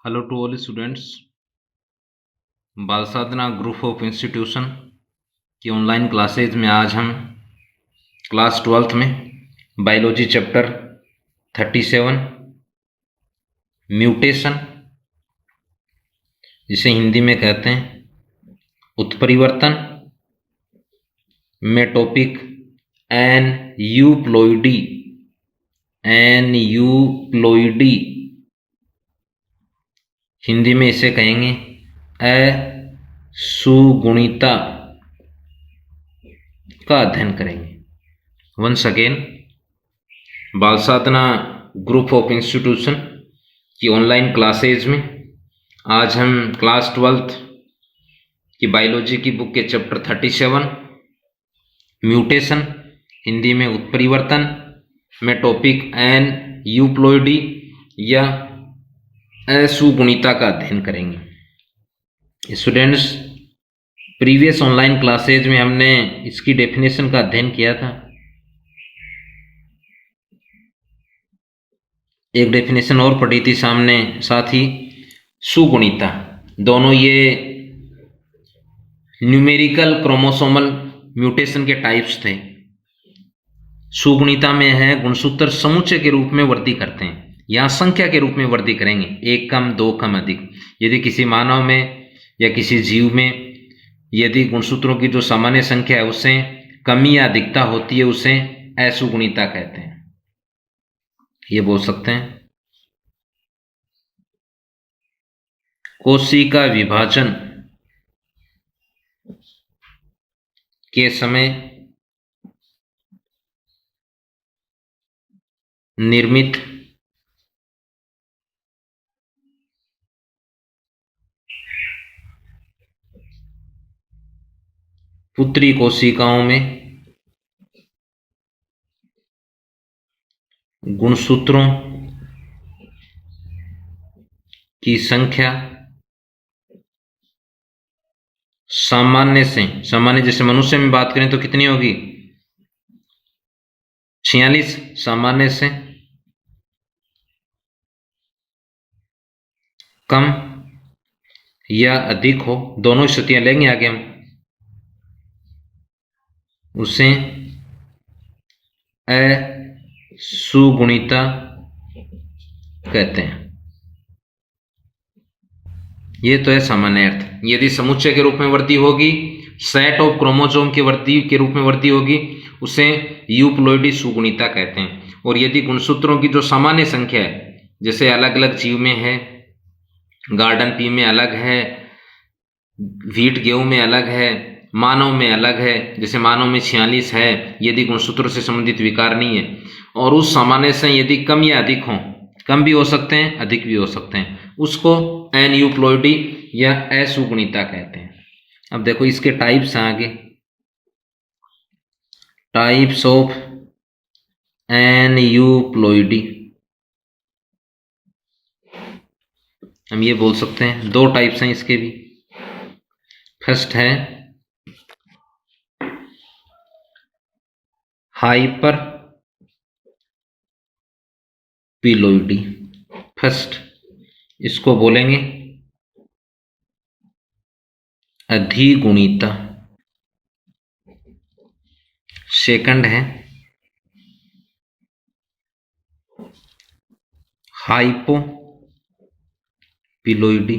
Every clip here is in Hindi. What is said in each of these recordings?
Hello to all students. Bal Sadhana group of institution की ऑनलाइन क्लासेज में आज हम क्लास 12th में बायोलॉजी चैप्टर 37 म्यूटेशन, जिसे हिंदी में कहते हैं उत्परिवर्तन, में टॉपिक एनयूप्लॉइडी हिंदी में इसे कहेंगे असुगुणिता का अध्ययन करेंगे। वंस अगेन, बाल साधना ग्रुप ऑफ इंस्टीट्यूशन की ऑनलाइन क्लासेज में आज हम क्लास 12th की बायोलॉजी की बुक के चैप्टर 37 म्यूटेशन, हिंदी में उत्परिवर्तन, में टॉपिक एनयूप्लॉइडी या असुगुणिता का अध्ययन करेंगे। स्टूडेंट्स, प्रीवियस ऑनलाइन क्लासेज में हमने इसकी डेफिनेशन का अध्ययन किया था। एक डेफिनेशन और पढ़ी थी सामने, साथ ही सुगुणिता। दोनों ये न्यूमेरिकल क्रोमोसोमल म्यूटेशन के टाइप्स थे। सुगुणिता में है गुणसूत्र समुच्चय के रूप में वृद्धि करते हैं, यहाँ संख्या के रूप में वृद्धि करेंगे, एक कम दो कम अधिक। यदि किसी मानव में या किसी जीव में यदि गुणसूत्रों की जो सामान्य संख्या है उससे कमी या अधिकता होती है, उसे असुगुणिता कहते हैं। ये बोल सकते हैं कोशिका विभाजन के समय निर्मित पुत्री कोशिकाओं में गुणसूत्रों की संख्या सामान्य जैसे मनुष्य में बात करें तो कितनी होगी, 46 सामान्य से कम या अधिक हो, दोनों स्थितियां लेंगे आगे हम, उसे असुगुणिता कहते हैं। ये तो है सामान्य अर्थ। यदि समुच्चय के रूप में वृद्धि होगी, सेट ऑफ क्रोमोसोम की वृद्धि के रूप में वृद्धि होगी, उसे यूप्लॉइडी सुगुणिता कहते हैं। और यदि गुणसूत्रों की जो सामान्य संख्या है, जैसे अलग अलग जीव में है, गार्डन पी में अलग है, व्हीट गेहूं में अलग है, मानव में अलग है, जैसे मानव में 46 है यदि गुणसूत्रों से संबंधित विकार नहीं है, और उस सामान्य से यदि कम या अधिक हो, कम भी हो सकते हैं अधिक भी हो सकते हैं, उसको एनयूप्लॉइडी या असुगुणिता कहते हैं। अब देखो इसके टाइप्स हैं आगे, टाइप्स ऑफ एनयूप्लॉइडी। हम ये बोल सकते हैं दो टाइप्स हैं इसके भी। फर्स्ट है हाइपर पिलोइडी, फर्स्ट इसको बोलेंगे अधिगुणिता। सेकंड है हाइपो पिलोइडी,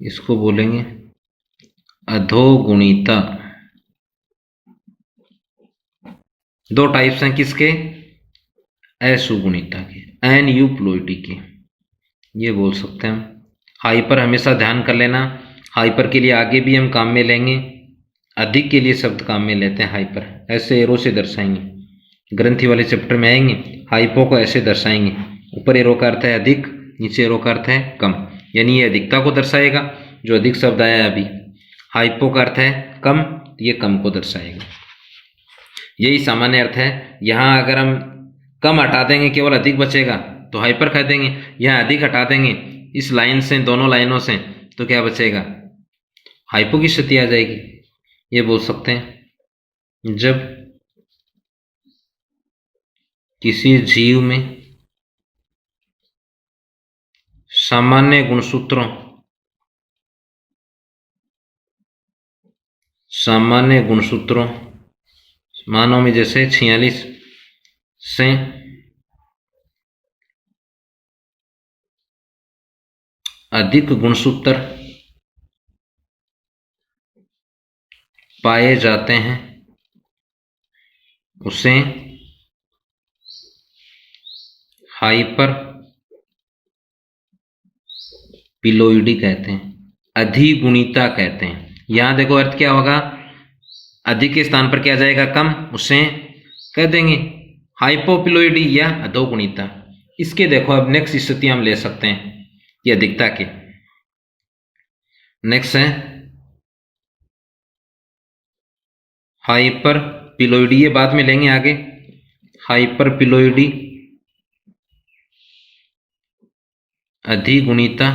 इसको बोलेंगे अधोगुणिता। दो टाइप्स हैं किसके, असुगुणिता के, एनयूप्लॉइडी के। ये बोल सकते हैं हम। हाइपर हमेशा ध्यान कर लेना, हाइपर के लिए आगे भी हम काम में लेंगे, अधिक के लिए शब्द काम में लेते हैं हाइपर, ऐसे एरो से दर्शाएंगे। ग्रंथि वाले चैप्टर में आएंगे, हाइपो को ऐसे दर्शाएंगे, ऊपर एरो का अर्थ है अधिक, नीचे एरो का अर्थ है कम, यानी ये अधिकता को दर्शाएगा, जो अधिक शब्द आया है अभी। हाइपो का अर्थ है कम, ये कम को दर्शाएगा। यही सामान्य अर्थ है। यहाँ अगर हम कम हटा देंगे केवल अधिक बचेगा तो हाइपर कह देंगे, यहाँ अधिक हटा देंगे इस लाइन से, दोनों लाइनों से, तो क्या बचेगा, हाइपो की स्थिति आ जाएगी। ये बोल सकते हैं जब किसी जीव में सामान्य गुणसूत्रों, सामान्य गुणसूत्रों मानों में जैसे 46 से अधिक गुणसूत्र पाए जाते हैं उसे हाइपर पिलोइडी कहते हैं, अधिगुणिता कहते हैं। यहां देखो अर्थ क्या होगा, अधिक के स्थान पर क्या जाएगा, कम, उसे कह देंगे हाइपोपिलोइडी या अधोगुणिता। इसके देखो अब नेक्स्ट स्थिति हम ले सकते हैं ये अधिकता के। नेक्स्ट है हाइपर पिलोइडी, ये बाद में लेंगे आगे। हाइपर पिलोइडी अधिगुणिता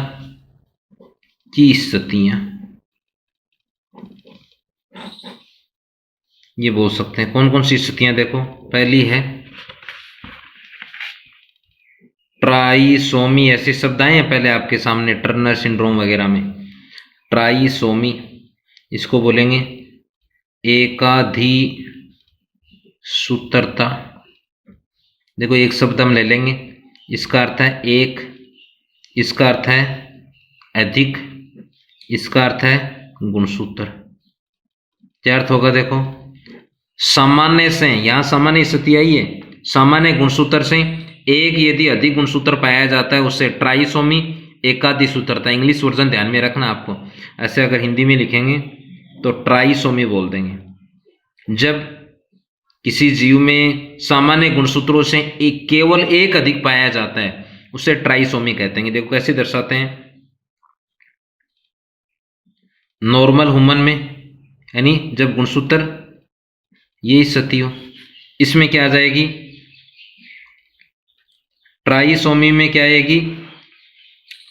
की स्थितियां, ये बोल सकते हैं। कौन कौन सी स्थितियां देखो, पहली है ट्राइसोमी, ऐसे शब्द आए हैं पहले आपके सामने टर्नर सिंड्रोम वगैरह में। ट्राइसोमी, इसको बोलेंगे एकाधी सूत्रता। देखो एक शब्द हम ले लेंगे, इसका अर्थ है एक, इसका अर्थ है अधिक, इसका अर्थ है गुणसूत्र। क्या अर्थ होगा देखो, सामान्य से, यहां सामान्य स्थिति आई है, सामान्य गुणसूत्र से एक यदि अधिक गुणसूत्र पाया जाता है उससे ट्राइसोमी, एकाधी सूत्रता। इंग्लिश वर्जन ध्यान में रखना आपको, ऐसे अगर हिंदी में लिखेंगे तो ट्राइसोमी बोल देंगे। जब किसी जीव में सामान्य गुणसूत्रों से एक केवल एक अधिक पाया जाता है उसे ट्राइसोमी कहते हैं। देखो कैसे दर्शाते हैं, नॉर्मल ह्यूमन में, यानी जब गुणसूत्र ये स्थिति हो, इसमें क्या आ जाएगी, ट्राइसोमी में क्या आएगी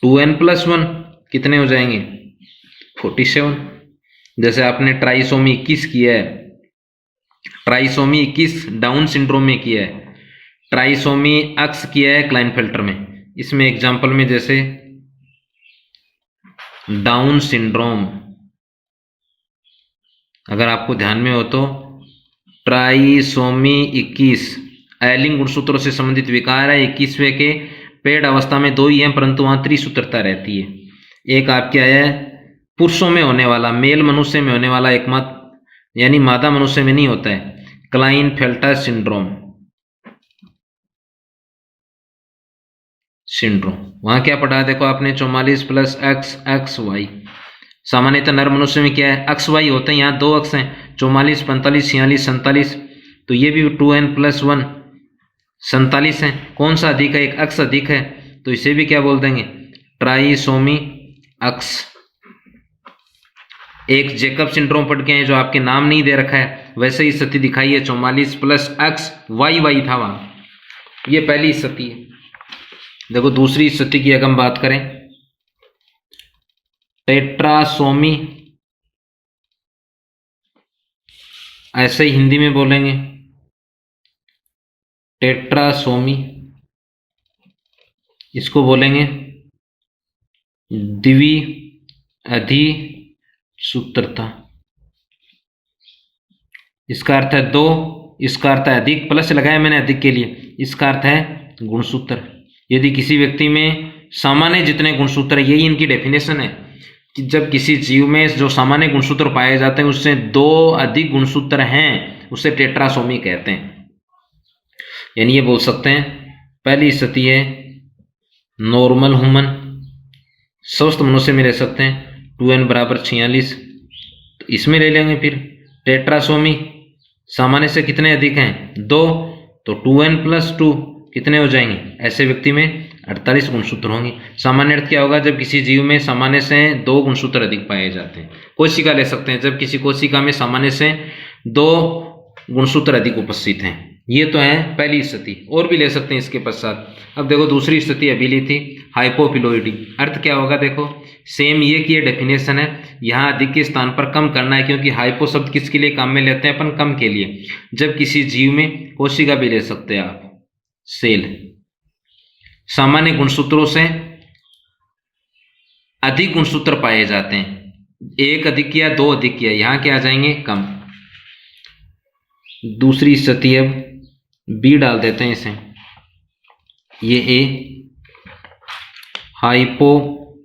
2n+1 कितने हो जाएंगे 47। जैसे आपने ट्राइसोमी 21 किया है, ट्राइसोमी 21 डाउन सिंड्रोम में किया है, ट्राइसोमी अक्स किया है क्लाइनफेल्टर में। इसमें एग्जांपल में जैसे डाउन सिंड्रोम, अगर आपको ध्यान में हो तो ट्राइसोमी 21 एलिंग गुणसूत्रों से संबंधित विकार है। 21वें के पेड़ अवस्था में 2 ही हैं परंतु वहां त्रिसूत्रता रहती है। एक आपके आया है पुरुषों में होने वाला, मेल मनुष्य में होने वाला, एकमात्र यानी मादा मनुष्य में नहीं होता है, क्लाइनफेल्टर सिंड्रोम। वहां क्या पढ़ा देखो आपने 44 + x x y। सामान्यतः नर मनुष्य में क्या है अक्स वाई होते हैं, यहाँ 2 अक्स हैं 44 45 46 47, तो ये भी 2n+1 47 है। कौन सा अधिक है, एक अक्स अधिक है, तो इसे भी क्या बोल देंगे ट्राइसोमी अक्स। एक जेकब सिंड्रोम पढ़ के हैं जो आपके नाम नहीं दे रखा है, वैसे ही स्थिति दिखाई है 44 + x y था वहां, ये पहली स्थिति है। देखो दूसरी स्थिति की अगर हम बात करें टेट्रासोमी, ऐसे ही हिंदी में बोलेंगे टेट्रासोमी, इसको बोलेंगे द्वि अधिसूत्रता। इसका अर्थ है 2, इसका अर्थ है अधिक, प्लस लगाया मैंने अधिक के लिए, इसका अर्थ है गुणसूत्र। यदि किसी व्यक्ति में सामान्य जितने गुणसूत्र, यही इनकी डेफिनेशन है कि जब किसी जीव में जो सामान्य गुणसूत्र पाए जाते हैं उससे 2 अधिक गुणसूत्र हैं उसे टेट्रासोमी कहते हैं। यानी ये बोल सकते हैं पहली स्थिति है नॉर्मल ह्यूमन, स्वस्थ मनुष्य में ले सकते हैं 2n = 46, तो इसमें ले लेंगे। फिर टेट्रासोमी सामान्य से कितने अधिक हैं 2, तो 2n+2 कितने हो जाएंगे, ऐसे व्यक्ति में 48 गुणसूत्र होंगे। सामान्य अर्थ क्या होगा, जब किसी जीव में सामान्य से 2 गुणसूत्र अधिक पाए जाते हैं। कोशिका ले सकते हैं, जब किसी कोशिका में सामान्य से 2 गुणसूत्र अधिक उपस्थित हैं। ये तो है पहली स्थिति, और भी ले सकते हैं इसके पश्चात। अब देखो दूसरी स्थिति अभी ली थी हाइपोपिलोइडी। अर्थ क्या होगा देखो, सेम ये की डेफिनेशन है, यहाँ अधिक के स्थान पर कम करना है, क्योंकि हाइपो शब्द किसके लिए काम में लेते हैं अपन, कम के लिए। जब किसी जीव में, कोशिका भी ले सकते हैं आप, सेल, सामान्य गुणसूत्रों से अधिक गुणसूत्र पाए जाते हैं। एक अधिक किया, दो अधिक किया, यहाँ क्या आ जाएंगे, कम। दूसरी स्थिति अब बी डाल देते हैं इसे। ये ए हाइपोपिलोइडी,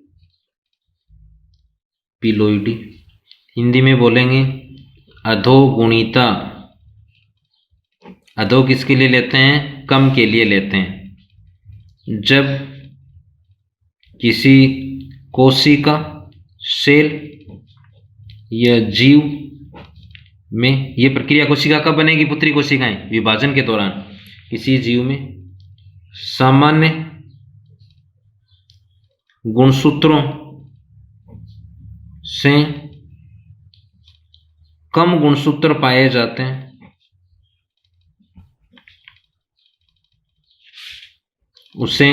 हिंदी में बोलेंगे अधोगुणिता। अधो किसके लिए लेते हैं, कम के लिए लेते हैं। जब किसी कोशिका, सेल या जीव में, ये प्रक्रिया कोशिका कब बनेगी, पुत्री कोशिकाएं, विभाजन के दौरान। किसी जीव में सामान्य गुणसूत्रों से कम गुणसूत्र पाए जाते हैं, उसे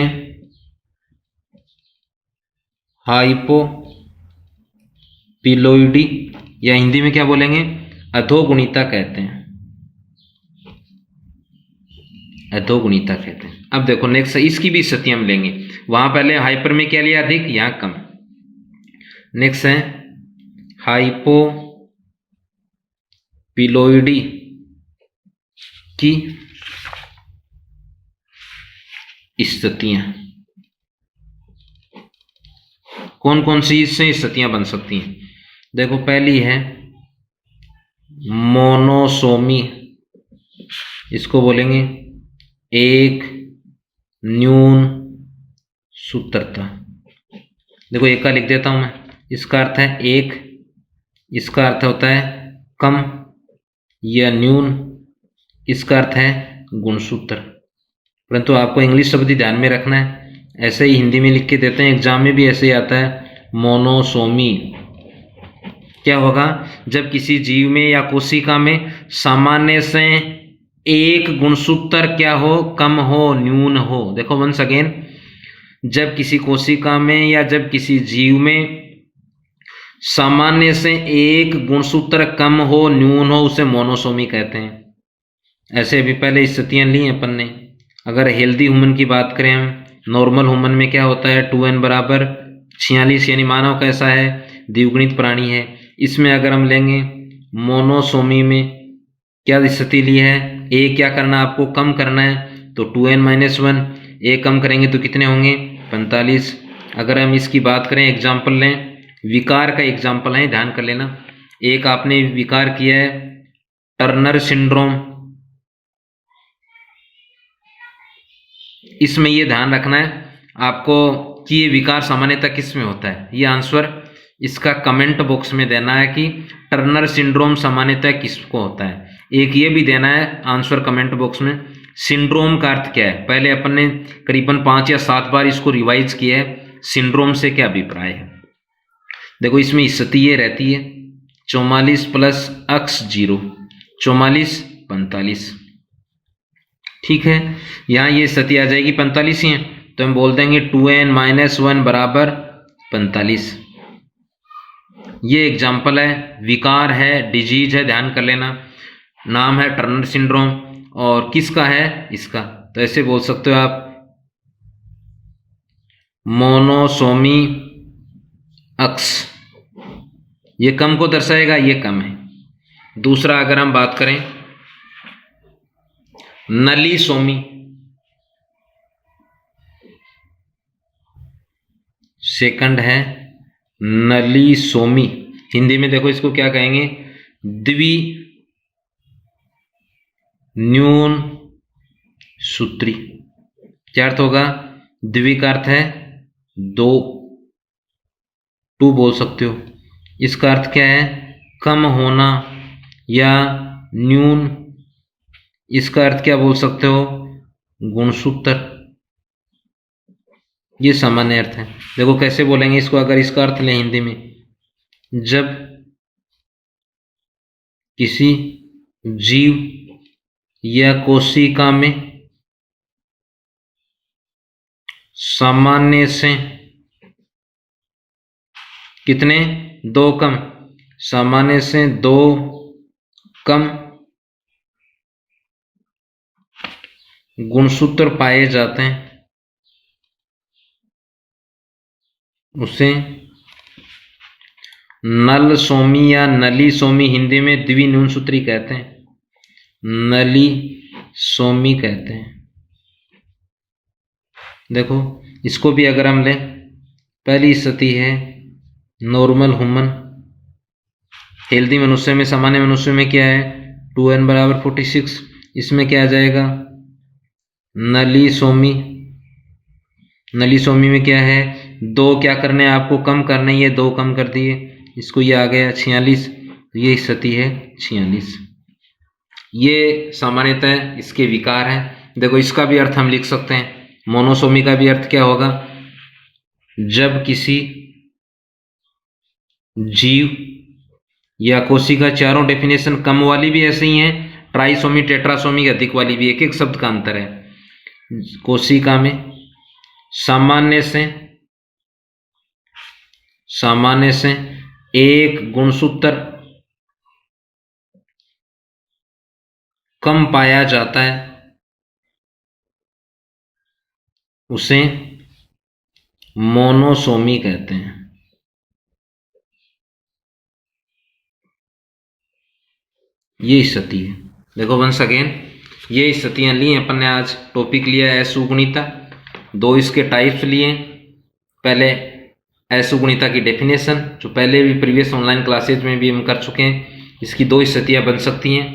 हाइपोपिलोइडी या हिंदी में क्या बोलेंगे, अधोगुणिता कहते हैं। अधोगुणिता कहते हैं। अब देखो नेक्स्ट, इसकी भी स्थिति हम लेंगे। वहां पहले हाइपर में क्या लिया, अधिक, यहां कम। नेक्स्ट है हाइपोपिलोइडी की स्थितियां। कौन कौन सी इससे स्थितियां बन सकती हैं। देखो पहली है मोनोसोमी, इसको बोलेंगे एक न्यून सूत्रता। देखो एक का लिख देता हूं मैं, इसका अर्थ है एक, इसका अर्थ होता है कम या न्यून, इसका अर्थ है गुणसूत्र। परंतु आपको इंग्लिश शब्द ही ध्यान में रखना है, ऐसे ही हिंदी में लिख के देते हैं, एग्जाम में भी ऐसे ही आता है मोनोसोमी। क्या होगा, जब किसी जीव में या कोशिका में सामान्य से एक गुणसूत्र क्या हो, कम हो, न्यून हो। देखो वंस अगेन, जब किसी कोशिका में या जब किसी जीव में सामान्य से एक गुणसूत्र कम हो, न्यून हो, उसे मोनोसोमी कहते हैं। ऐसे अभी पहले स्थितियां ली हैं अपन ने। अगर हेल्दी ह्यूमन की बात करें हम, नॉर्मल ह्यूमन में क्या होता है, 2n बराबर 46, यानी मानव कैसा है, द्विगुणित प्राणी है। इसमें अगर हम लेंगे मोनोसोमी में क्या स्थिति ली है, ए क्या करना है, आपको कम करना है, तो 2n-1, ए कम करेंगे तो कितने होंगे, 45। अगर हम इसकी बात करें, एग्जाम्पल लें, विकार का एग्जाम्पल है, ध्यान कर लेना। एक आपने विकार किया है टर्नर सिंड्रोम, इसमें ये ध्यान रखना है आपको कि ये विकार सामान्यतः किस में होता है। ये आंसर इसका कमेंट बॉक्स में देना है कि टर्नर सिंड्रोम सामान्यतः किसको होता है। एक ये भी देना है आंसर कमेंट बॉक्स में, सिंड्रोम का अर्थ क्या है। पहले अपन ने करीबन 5 या 7 बार इसको रिवाइज किया है, सिंड्रोम से क्या अभिप्राय है। देखो इसमें स्थिति ये रहती है 44 + x 0, 44 45, ठीक है। यहाँ ये स्थिति आ जाएगी 45 ही है, तो हम बोल देंगे 2n-1 बराबर 45। ये एग्जाम्पल है, विकार है, डिजीज है, ध्यान कर लेना। नाम है टर्नर सिंड्रोम और किसका है, इसका। तो ऐसे बोल सकते हो आप मोनोसोमी x, ये कम को दर्शाएगा, ये कम है। दूसरा अगर हम बात करें नलीसोमी, सेकंड है नलीसोमी। हिंदी में देखो इसको क्या कहेंगे, द्विन्यून सूत्री। क्या अर्थ होगा, द्वि का अर्थ है दो, टू बोल सकते हो। इसका अर्थ क्या है, कम होना या न्यून, इसका अर्थ क्या बोल सकते हो, गुणसूत्र। ये सामान्य अर्थ है। देखो कैसे बोलेंगे इसको, अगर इसका अर्थ लें हिंदी में, जब किसी जीव या कोशिका में सामान्य से कितने, 2 कम, सामान्य से 2 कम गुणसूत्र पाए जाते हैं, उसे नल सोमी या नली सोमी हिंदी में द्वि न्यून सूत्री कहते हैं, नली सोमी कहते हैं। देखो इसको भी अगर हम लें, पहली स्थिति है नॉर्मल ह्यूमन, हेल्दी मनुष्य में, सामान्य मनुष्य में क्या है 2n बराबर 46, इसमें क्या आ जाएगा नली सोमी, नली सोमी में क्या है 2 क्या करने हैं आपको कम करने, ये 2 कम कर दिए, इसको ये आ गया 46, ये स्थिति है 46। ये सामान्यतः इसके विकार हैं। देखो इसका भी अर्थ हम लिख सकते हैं, मोनोसोमी का भी अर्थ क्या होगा, जब किसी जीव या कोशिका, चारों डेफिनेशन कम वाली भी ऐसे ही हैं, ट्राइसोमी टेट्रासोमी अधिक वाली भी, एक एक शब्द का अंतर है। कोशिका में सामान्य से एक गुणसूत्र कम पाया जाता है, उसे मोनोसोमी कहते हैं। ये स्थिति है। देखो वंस अगेन ये स्थितियां ली अपन ने, आज टॉपिक लिया है असुगुणिता, 2 इसके टाइप्स लिए। पहले असुगुणिता की डेफिनेशन जो पहले भी प्रीवियस ऑनलाइन क्लासेज में भी हम कर चुके हैं। इसकी 2 स्थितियां बन सकती हैं,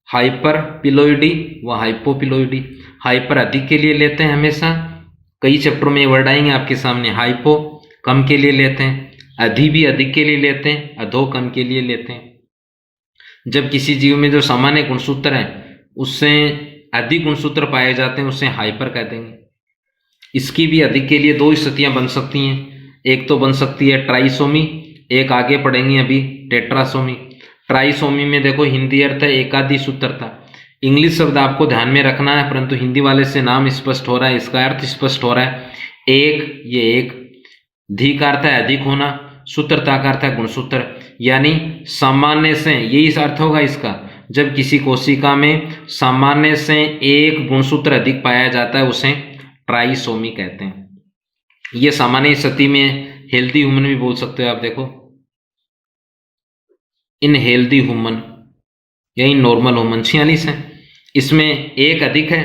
हाइपर पिलोइडी व हाइपोपिलोइडी। हाइपर अधिक के लिए लेते हैं हमेशा, कई चैप्टरों में वर्ड आएंगे आपके सामने। हाइपो कम के लिए लेते हैं, अधि भी अधिक के लिए लेते हैं, अधो कम के लिए लेते हैं। जब किसी जीव में जो सामान्य गुणसूत्र है उससे अधिक गुणसूत्र पाए जाते हैं, उससे हाइपर कह देंगे। इसकी भी अधिक के लिए 2 स्थितियां बन सकती हैं, एक तो बन सकती है ट्राइसोमी, एक आगे पढ़ेंगे अभी टेट्रासोमी। ट्राइसोमी में देखो हिंदी अर्थ है एकादि सूत्रता, इंग्लिश शब्द आपको ध्यान में रखना है, परंतु हिंदी वाले से नाम स्पष्ट हो रहा है, इसका अर्थ स्पष्ट हो रहा है। एक, ये एक, धी का अर्थ है अधिक होना, सूत्रता का अर्थ है गुणसूत्र, यानी सामान्य से, यही अर्थ होगा इसका। जब किसी कोशिका में सामान्य से एक गुणसूत्र अधिक पाया जाता है उसे ट्राइसोमी कहते हैं। ये सामान्य स्थिति में हेल्दी ह्यूमन भी बोल सकते हो आप। देखो इन हेल्दी ह्यूमन या इन नॉर्मल ह्यूमन 46 है, इसमें एक अधिक है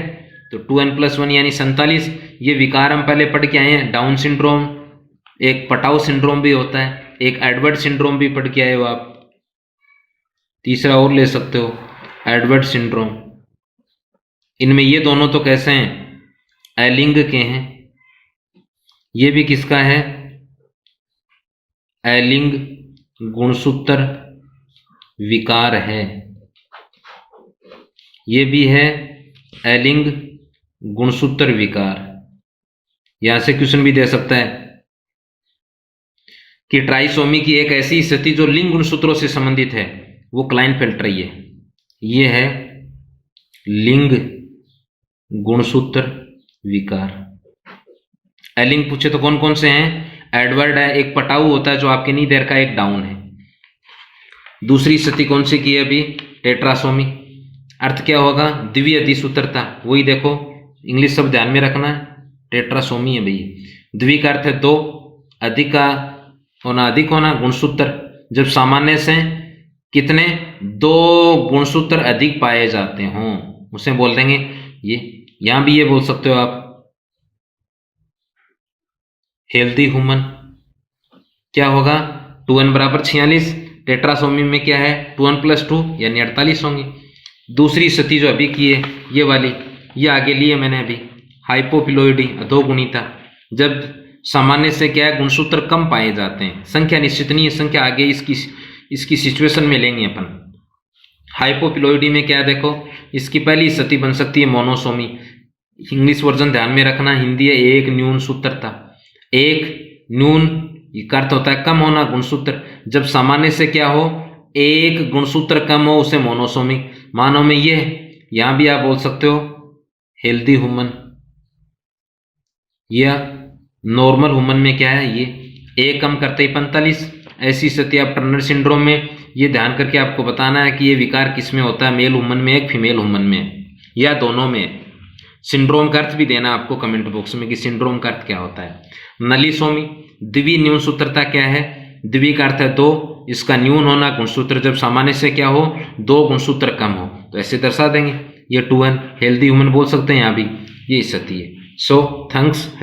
तो 2n+1 यानी 47। ये विकार हम पहले पढ़ के आए हैं, डाउन सिंड्रोम, एक पटाउ सिंड्रोम भी होता है, एक एडवर्ड सिंड्रोम भी पढ़ के आए हो आप, तीसरा और ले सकते हो एडवर्ड सिंड्रोम। इनमें ये दोनों तो कैसे हैं एलिंग के हैं, ये भी किसका है एलिंग गुणसूत्र विकार है, ये भी है एलिंग गुणसूत्र विकार। यहां से क्वेश्चन भी दे सकता है कि ट्राइसोमी की एक ऐसी स्थिति जो लिंग गुणसूत्रों से संबंधित है वो क्लाइनफेल्ट रही है, ये है लिंग गुणसूत्र विकार। एलिंग पूछे तो कौन कौन से हैं, एडवर्ड है, एक पटाऊ होता है जो आपके नींदर का, एक डाउन है। दूसरी स्थिति कौन सी की है अभी टेट्रासोमी, अर्थ क्या होगा द्वि अधिसूत्रता, वही देखो इंग्लिश शब्द ध्यान में रखना है, टेट्रासोमी है भैया। द्वि का अर्थ है 2, अधिक का होना, अधिक होना, गुणसूत्र जब सामान्य से कितने 2 गुणसूत्र अधिक पाए जाते हों उसे बोल देंगे ये। यहां भी ये बोल सकते हो आप हेल्दी ह्यूमन क्या होगा 2n बराबर 46, टेट्रासोमी में क्या है 2n+2 यानी 48 होंगे। दूसरी स्थिति जो अभी की है ये वाली, ये आगे लिए मैंने अभी, हाइपोपिलोइडी अधोगुणिता, जब सामान्य से क्या है गुणसूत्र कम पाए जाते हैं, संख्या निश्चित नहीं है, संख्या आगे इसकी सिचुएशन में लेंगे अपन। हाइपोपिलोइडी में क्या है देखो, इसकी पहली स्थिति बन सकती है मोनोसोमी, इंग्लिश वर्जन ध्यान में रखना, हिंदी है एक न्यून सूत्रता। एक न्यून का अर्थ होता है कम होना, गुणसूत्र जब सामान्य से क्या हो एक गुणसूत्र कम हो उसे मोनोसोमी। मानव में ये है, यहां भी आप बोल सकते हो हेल्दी ह्यूमन, या नॉर्मल ह्यूमन में क्या है ये एक कम करते ही 45। ऐसी स्थिति आप टर्नर सिंड्रोम में ये ध्यान करके आपको बताना है कि ये विकार किस में होता है, मेल ह्यूमन में एक फीमेल ह्यूमन में या दोनों में। सिंड्रोम का अर्थ भी देना आपको कमेंट बॉक्स में कि सिंड्रोम का अर्थ क्या होता है। नलीसोमी द्वि न्यून सूत्रता क्या है, द्वि का अर्थ है दो, इसका न्यून होना, गुणसूत्र जब सामान्य से क्या हो, दो गुणसूत्र कम हो, तो ऐसे दर्शा देंगे। ये 2n हेल्दी ह्यूमन बोल सकते हैं यहाँ भी, ये स्थिति है। So thanks.